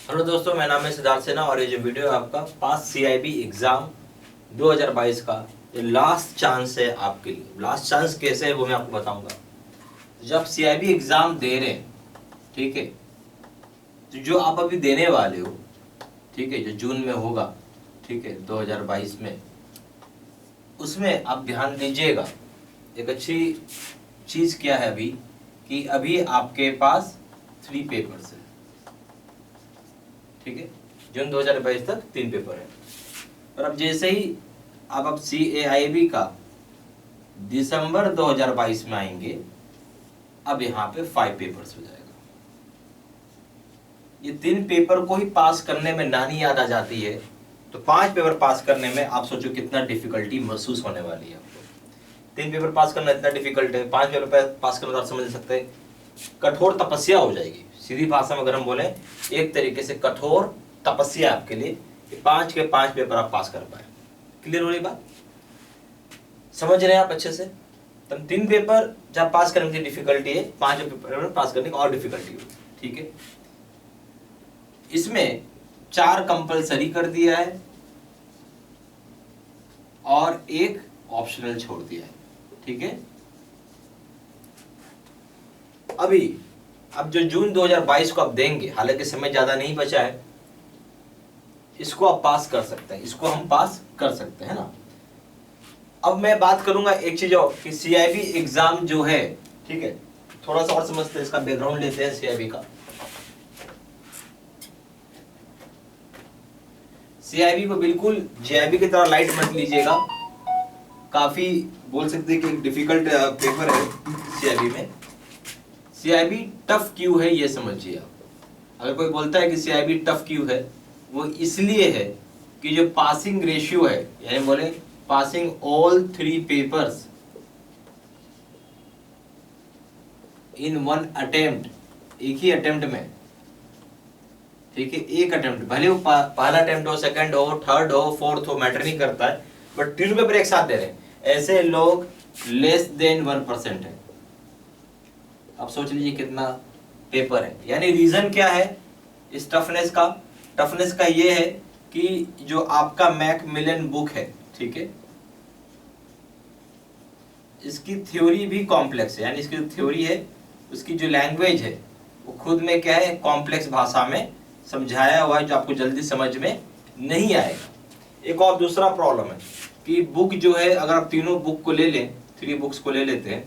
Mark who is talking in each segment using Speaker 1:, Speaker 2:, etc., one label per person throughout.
Speaker 1: Hello दोस्तों, मेरा नाम है सिद्धार्थ सिन्हा और ये जो वीडियो है आपका पास सीआईबी एग्जाम 2022 का ये लास्ट चांस है आपके लिए। लास्ट चांस कैसे है वो मैं आपको बताऊंगा। जब सीआईबी एग्जाम दे रहे हैं, ठीक है, तो जो आप अभी देने वाले हो, ठीक है, जो जून में होगा, ठीक है, 2022 में, उसमें आप ध्यान दीजिएगा। एक अच्छी चीज क्या है अभी कि अभी आपके पास 3 पेपर्स है, ठीक है। जून 2022 तक 3 पेपर है। और अब जैसे ही आप अब CAIB का दिसंबर 2022 में आएंगे, अब यहाँ पे 5 पेपर्स हो जाएगा। ये 3 पेपर को ही पास करने में नानी याद आ जाती है, तो 5 पेपर पास करने में आप सोचो कितना डिफिकल्टी महसूस होने वाली है आपको। 3 पेपर पास करना इतना डिफिकल्ट है, 5 पेपर पास करना तो आप समझ सकते हैं कठोर तपस्या हो जाएगी। सीधी भाषा में अगर हम बोले, एक तरीके से कठोर तपस्या आपके लिए कि 5 के 5 पेपर आप पास कर पाए। क्लियर हो रही बात? समझ रहे हैं आप अच्छे से? तब 3 पेपर जब पास करने की डिफिकल्टी है, 5 पेपर पास करने की और डिफिकल्टी हो, ठीक है। इसमें 4 कंपलसरी कर दिया है और 1 ऑप्शनल छोड़ दिया है, ठीक है। अभी अब जो जून 2022 को आप देंगे, हालांकि समय ज्यादा नहीं बचा है, इसको आप पास कर सकते हैं, इसको हम पास कर सकते हैं ना। अब मैं बात करूंगा एक चीज और कि सीआईबी एग्जाम जो है, ठीक है, थोड़ा सा और समझते हैं, इसका बैकग्राउंड लेते हैं सीआईबी का। सीआईबी को बिल्कुल जेआईबी की तरह लाइट मत लीजिएगा। काफी बोल सकते हैं कि डिफिकल्ट पेपर है सीआईबी में। सीआईबी टफ क्यों है ये समझिए आप। अगर कोई बोलता है कि सीआईबी टफ क्यों है, वो इसलिए है कि जो पासिंग रेशियो है, यानी बोले पासिंग ऑल 3 पेपर्स इन 1 अटेम्प्ट, एक ही अटेम्प्ट में, ठीक है, एक अटेम्प्ट, भले वो पहला अटेम्प्ट हो, सेकंड हो, थर्ड हो, फोर्थ हो, मैटर नहीं करता है, बट 3 पेपर एक साथ दे रहे हैं, ऐसे लोग लेस देन 1% है। अब सोच लीजिए कितना पेपर है। यानी रीजन क्या है इस टफनेस का? टफनेस का ये है कि जो आपका मैकमिलन बुक है, ठीक है, इसकी थ्योरी भी कॉम्प्लेक्स है। यानी इसकी जो थ्योरी है, उसकी जो लैंग्वेज है, वो खुद में क्या है, कॉम्प्लेक्स भाषा में समझाया हुआ है, जो आपको जल्दी समझ में नहीं आएगा। एक और दूसरा प्रॉब्लम है कि बुक जो है, अगर आप तीनों बुक को ले लें, 3 बुक्स को ले लेते हैं,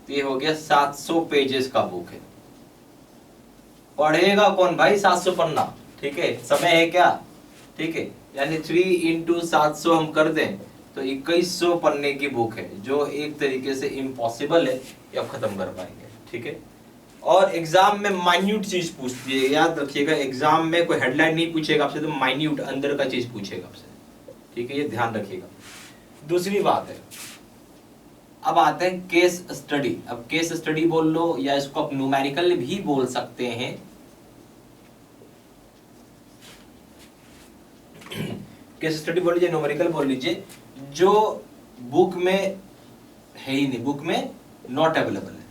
Speaker 1: तो ये हो गया 700 पेजेस का बुक है। पढ़ेगा कौन भाई 700 पन्ना, ठीक है, समय है क्या, ठीक है। यानी 3 × 700 हम कर दें तो 2100 पन्ने की बुक है, जो एक तरीके से इम्पॉसिबल है कि आप खत्म कर पाएंगे, ठीक है। और एग्जाम में माइन्यूट चीज पूछती है, याद रखिएगा, एग्जाम में कोई हेडलाइन नहीं पूछेगा आपसे, तो माइन्यूट अंदर का चीज पूछेगा आपसे, ठीक है, ये ध्यान रखिएगा। दूसरी बात है, अब आते हैं केस स्टडी। अब केस स्टडी बोल लो या इसको आप न्यूमेरिकल भी बोल सकते हैं। केस स्टडी बोल लीजिए, न्यूमेरिकल बोल लीजिए, जो बुक में है ही नहीं, बुक में नॉट अवेलेबल है,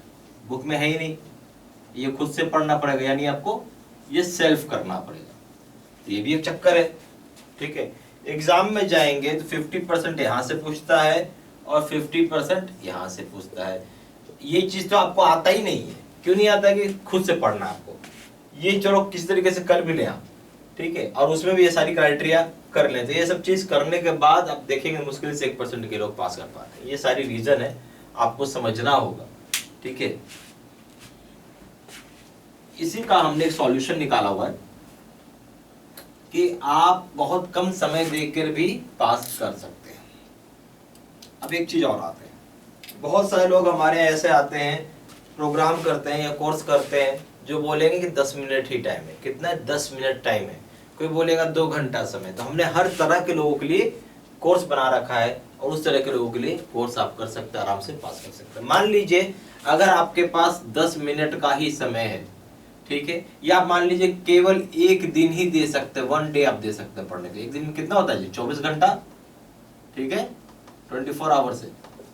Speaker 1: बुक में है ही नहीं, ये खुद से पढ़ना पड़ेगा, यानी आपको ये सेल्फ करना पड़ेगा। तो ये भी एक चक्कर है, ठीक है। एग्जाम में जाएंगे तो 50% यहाँ से पूछता है और 50% यहाँ से पूछता है। ये चीज तो आपको आता ही नहीं है। क्यों नहीं आता? कि खुद से पढ़ना आपको। ये चलो किसी तरीके से कर भी लें आप, ठीक है, और उसमें भी ये सारी क्राइटेरिया कर लेते हैं। ये सब चीज करने के बाद आप देखेंगे मुश्किल से 1% के लोग पास कर पाते हैं। ये सारी रीजन है, आपको समझना होगा, ठीक है। इसी का हमने एक सॉल्यूशन निकाला हुआ है कि आप बहुत कम समय देकर भी पास कर सकते हैं। अब एक चीज और आते हैं, बहुत सारे लोग हमारे ऐसे आते हैं, प्रोग्राम करते हैं या कोर्स करते हैं, जो बोलेंगे कि 10 मिनट ही टाइम है। कितना है? 10 मिनट टाइम है। कोई बोलेगा 2 घंटा समय। तो हमने हर तरह के लोगों के लिए कोर्स बना रखा है, और उस तरह के लोगों के लिए कोर्स आप कर सकते हैं, आराम से पास कर सकते हैं। मान लीजिए अगर आपके पास 10 मिनट का ही समय है, ठीक है, या आप मान लीजिए केवल 1 दिन ही दे सकते हैं, 1 डे आप दे सकते हैं पढ़ने के। एक दिन में कितना होता है जी? 24 घंटा, ठीक है, 24 आवर्स है।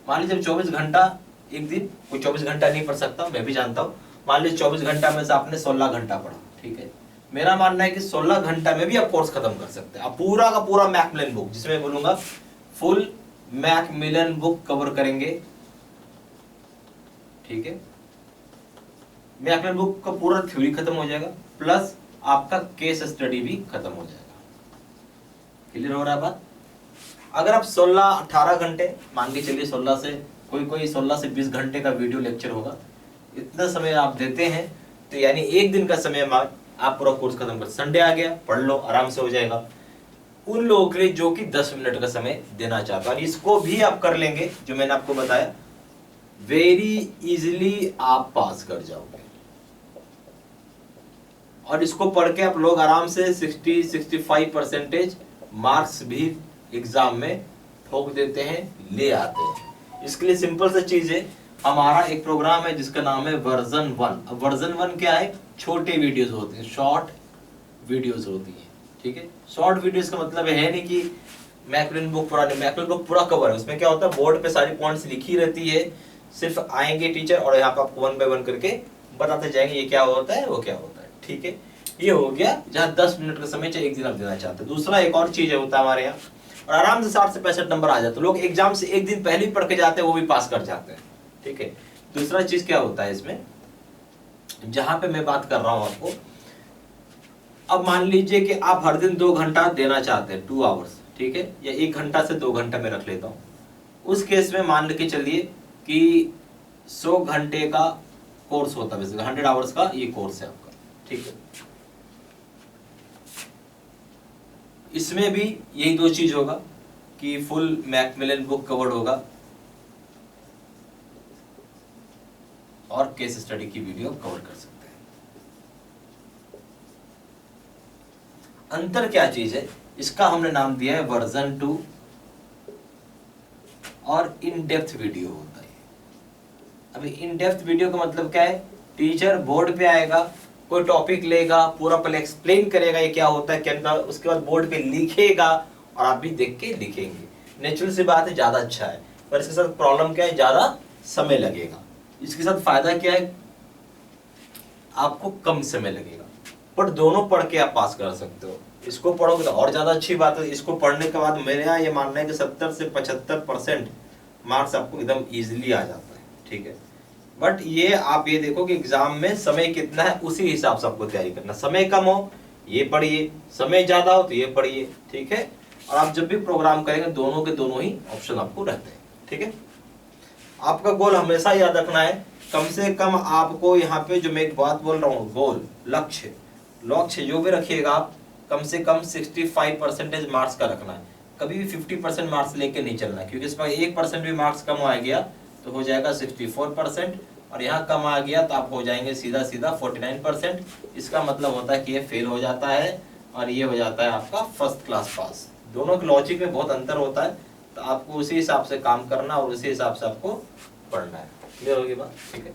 Speaker 1: मान लीजिए 24 घंटा एक दिन, कोई 24 घंटा नहीं पढ़ सकता, मैं भी जानता हूँ। मान लीजिए 24 घंटा में से आपने 16 घंटा पढ़ा, ठीक है, मेरा मानना है कि 16 घंटा में भी आप कोर्स खत्म कर सकते हैं। आप पूरा का पूरा मैकमिलन बुक, जिसमें बोलूंगा फुल मैकमिलन बुक कवर करेंगे, ठीक है। मैकमिलन बुक का पूरा थ्योरी खत्म हो जाएगा, प्लस आपका केस स्टडी भी खत्म हो जाएगा। क्लियर हो रहा है बात? अगर आप 16-18 घंटे मान के चलिए, 16 से कोई 16 से 20 घंटे का वीडियो लेक्चर होगा, इतना समय आप देते हैं, तो यानी एक दिन का समय आप पूरा कोर्स खत्म कर, संडे आ गया, पढ़ लो, आराम से हो जाएगा। उन लोगों के लिए जो कि 10 मिनट का समय देना चाहता है, और इसको भी आप कर लेंगे, जो मैंने आपको बताया, वेरी इजीली आप पास कर जाओगे। और इसको पढ़ के आप लोग आराम से 60-65% मार्क्स भी एग्जाम में ठोक देते हैं, ले आते हैं। इसके लिए सिंपल सा चीज है, हमारा एक प्रोग्राम है जिसका नाम है वर्जन 1। अब वर्जन 1 क्या है? छोटे वीडियोस होते हैं, शॉर्ट वीडियोस होती है, ठीक है। शॉर्ट वीडियोस का मतलब है नहीं कि मैकमिलन बुक पूरा कवर है। उसमें क्या होता है, बोर्ड पे सारी पॉइंट्स लिखी रहती है, सिर्फ आएंगे टीचर और यहाँ पे आपको 1 बाय 1 करके बताते जाएंगे ये क्या होता है, वो क्या होता है, ठीक है। ये हो गया जहाँ 10 मिनट का समय चाहे एक दिन आप देना चाहते हैं। दूसरा एक और चीज होता है हमारे यहाँ, और आराम से 60 से 65 नंबर आ जाते हैं। लोग एग्जाम से एक दिन पहले ही पढ़ के जाते हैं, वो भी पास कर जाते हैं, ठीक है। दूसरा चीज क्या होता है इसमें, जहां पे मैं बात कर रहा हूं आपको, अब मान लीजिए कि आप हर दिन 2 घंटा देना चाहते हैं, 2 आवर्स, ठीक है, या 1 घंटा से 2 घंटा में रख लेता हूं। उस केस में मान के चलिए कि 100 घंटे का कोर्स होता है, 100 आवर्स का ये कोर्स है आपका, ठीक है। इसमें भी यही 2 चीज होगा कि फुल मैकमिलन बुक कवर्ड होगा और केस स्टडी की वीडियो कवर कर सकते हैं। अंतर क्या चीज है, इसका हमने नाम दिया है वर्जन 2, और इन डेप्थ वीडियो होता है। अभी इन डेप्थ वीडियो का मतलब क्या है, टीचर बोर्ड पे आएगा, कोई टॉपिक लेगा, पूरा पहले एक्सप्लेन करेगा ये क्या होता है क्या होता है, उसके बाद बोर्ड पे लिखेगा और आप भी देख के लिखेंगे। नेचुरल सी बात है, ज्यादा अच्छा है, पर इसके साथ प्रॉब्लम क्या है, ज्यादा समय लगेगा। इसके साथ फायदा क्या है, आपको कम समय लगेगा, पर दोनों पढ़ के आप पास कर सकते हो। इसको पढ़ोगे तो और ज्यादा अच्छी बात है। इसको पढ़ने के बाद मेरे यहाँ ये मानना है कि 70 से 75% मार्क्स आपको एकदम इजीली आ जाता है, ठीक है। बट ये आप ये देखो कि एग्जाम में समय कितना है, उसी हिसाब से आपको तैयारी करना। समय कम हो ये पढ़िए, समय ज्यादा हो तो ये पढ़िए, ठीक है। और आप जब भी प्रोग्राम करेंगे दोनों के दोनों ही ऑप्शन आपको रहते हैं, ठीक है। आपका गोल हमेशा याद रखना है, कम से कम आपको यहाँ पे जो मैं एक बात बोल रहा हूँ, गोल लक्ष्य जो भी रखिएगा आप, कम से कम 65% मार्क्स का रखना है। कभी भी 50% मार्क्स लेके नहीं चलना, क्योंकि इसमें 1% भी मार्क्स कम आ गया तो हो जाएगा 64%, और यहाँ कम आ गया तो आप हो जाएंगे सीधा 49%। इसका मतलब होता है कि ये फेल हो जाता है और ये हो जाता है आपका फर्स्ट क्लास पास। दोनों के लॉजिक में बहुत अंतर होता है, तो आपको उसी हिसाब से काम करना और उसी हिसाब से आपको पढ़ना है। क्लियर होगी बात, ठीक है।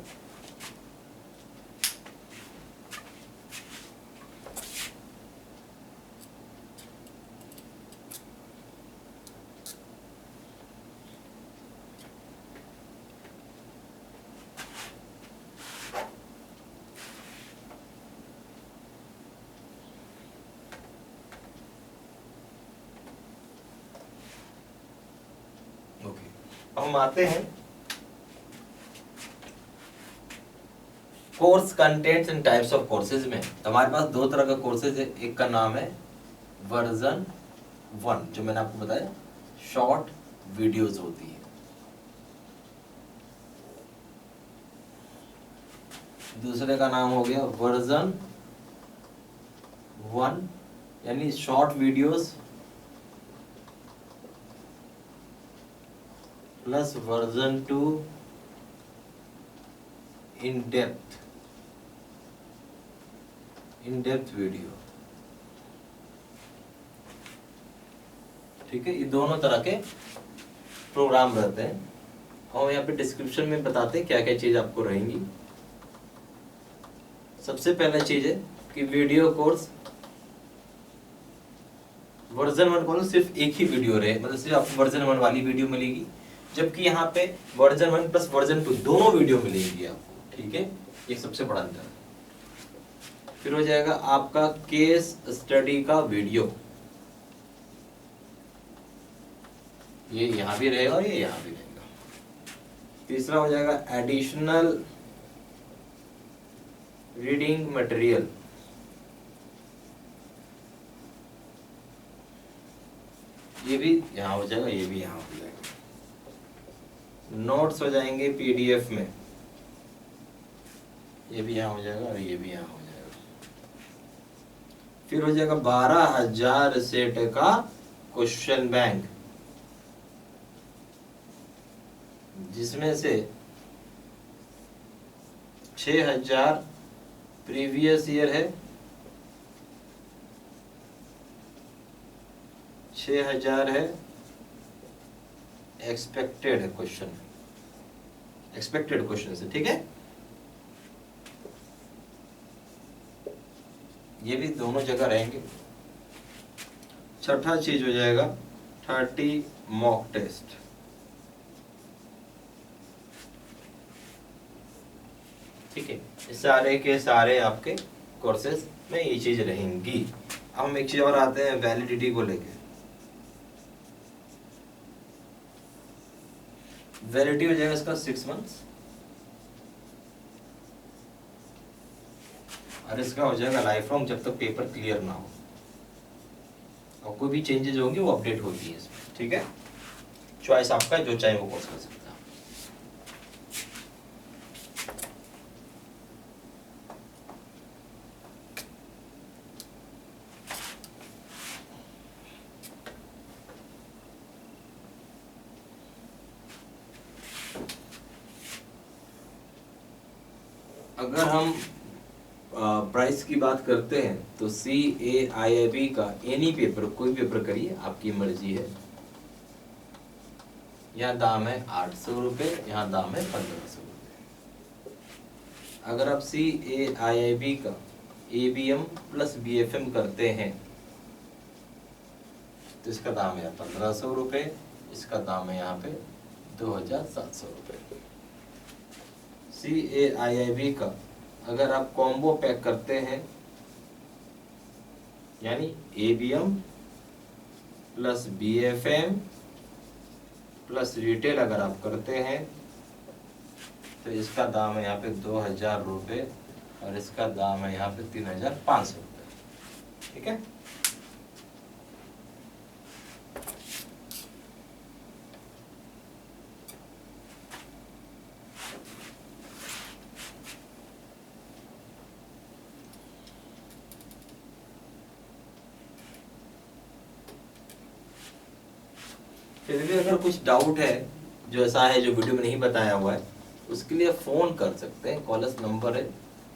Speaker 1: अब हम आते हैं course contents and types of courses में। हमारे पास 2 तरह का कोर्सेज है, एक का नाम है वर्जन 1, जो मैंने आपको बताया शॉर्ट वीडियोस होती है। दूसरे का नाम हो गया वर्जन 1, यानी short videos plus version 2 in depth video, ठीक है। ये दोनों तरह के प्रोग्राम रहते हैं, और यहाँ पे डिस्क्रिप्शन में बताते हैं क्या क्या चीज आपको रहेंगी। सबसे पहला चीज है कि वीडियो कोर्स वर्जन 1 को सिर्फ एक ही वीडियो रहे, मतलब सिर्फ आपको वर्जन 1 वाली वीडियो मिलेगी, जबकि यहाँ पे वर्जन 1 प्लस वर्जन 2 दोनों वीडियो मिलेगी आपको, ठीक है। ये सबसे बड़ा अंतर है। फिर हो जाएगा आपका केस स्टडी का वीडियो, ये यहाँ भी रहेगा और ये यहाँ भी रहेगा। तीसरा हो जाएगा एडिशनल रीडिंग मटेरियल, ये भी यहाँ हो जाएगा, ये भी यहाँ हो जाएगा। नोट्स हो जाएंगे पीडीएफ में, ये भी यहाँ हो जाएगा और ये भी यहाँ हो जाएगा। फिर हो जाएगा 12,000 सेट का क्वेश्चन बैंक, जिसमें से 6,000 प्रीवियस ईयर है, 6,000 है एक्सपेक्टेड क्वेश्चन, एक्सपेक्टेड क्वेश्चन से, ठीक है। ये भी दोनों जगह रहेंगे। छठा चीज हो जाएगा 30 मॉक टेस्ट, ठीक है। सारे के सारे आपके कोर्सेज में ये चीज रहेंगी। अब हम एक चीज और आते हैं वैलिडिटी को लेके। वैलिडिटी हो जाएगा इसका 6 मंथ्स, और इसका हो जाएगा लाइफ लॉन्ग, जब तक पेपर क्लियर ना हो, और कोई भी चेंजेस होंगे वो अपडेट होती है इसमें, ठीक है। चॉइस आपका है, जो चाहे वो कोर्स कर सकता है। अगर हम प्राइस की बात करते हैं तो CAIIB का एनी पेपर, कोई पेपर करिए, आपकी मर्जी है। यहाँ दाम है 800 रुपये, यहाँ दाम है 1500 रुपये। अगर आप CAIIB का ABM प्लस BFM करते हैं तो इसका दाम है 1500 रुपये, इसका दाम है यहाँ पे 2,700 रुपये। CAIIB का अगर आप कॉम्बो पैक करते हैं, यानी ABM plus BFM plus retail अगर आप करते हैं तो इसका दाम है यहाँ पे 2,000 रुपये, और इसका दाम है यहाँ पे 3,500 रुपये, ठीक है। फिर भी अगर कुछ डाउट है, जो ऐसा है जो वीडियो में नहीं बताया हुआ है, उसके लिए फ़ोन कर सकते हैं। कॉलर्स नंबर है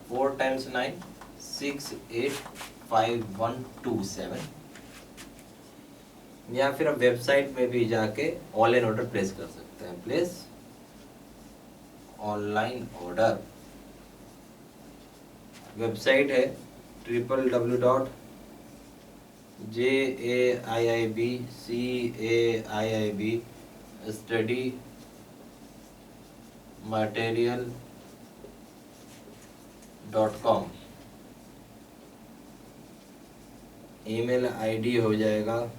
Speaker 1: 4 × 9 685127, या फिर आप वेबसाइट में भी जाके ऑनलाइन ऑर्डर प्लेस कर सकते हैं। प्लेस ऑनलाइन ऑर्डर, वेबसाइट है www.JAIIB-CAIIB-studymaterial.com। ईमेल आईडी हो जाएगा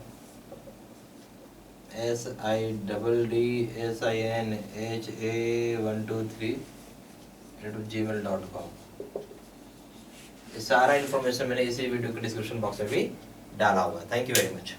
Speaker 1: SIDDINHA123@gmail.com। सारा इन्फॉर्मेशन मैंने इसी वीडियो के डिस्क्रिप्शन बॉक्स में भी डाला हुआ है। Thank you very much.